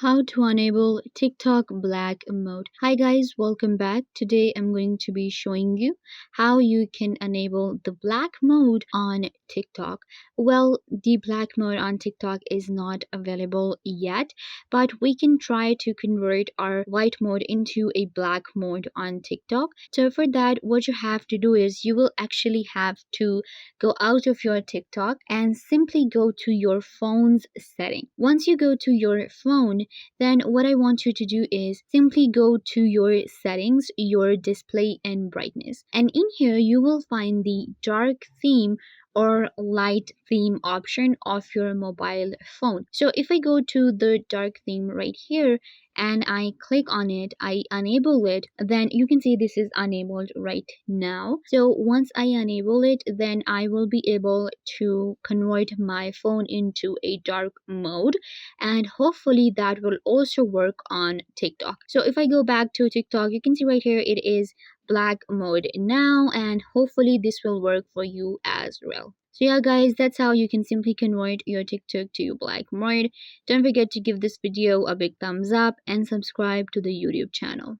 How to enable TikTok black mode. Hi guys, welcome back. Today I'm going to be showing you how you can enable the black mode on TikTok. Well, the black mode on TikTok is not available yet, but we can try to convert our white mode into a black mode on TikTok. So for that, what you have to do is you will actually have to go out of your TikTok and simply go to your phone's setting. Once you go to your phone, then what I want you to do is simply go to your settings, your display and brightness. And in here, you will find the dark theme or light theme option of your mobile phone. So if I go to the dark theme right here and I click on it, I enable it, then you can see this is enabled right now. So once I enable it, then I will be able to convert my phone into a dark mode, and hopefully that will also work on TikTok. So if I go back to TikTok, you can see right here it is black mode now, and hopefully this will work for you as well. So yeah guys, that's how you can simply convert your TikTok to black mode. Don't forget to give this video a big thumbs up and subscribe to the YouTube channel.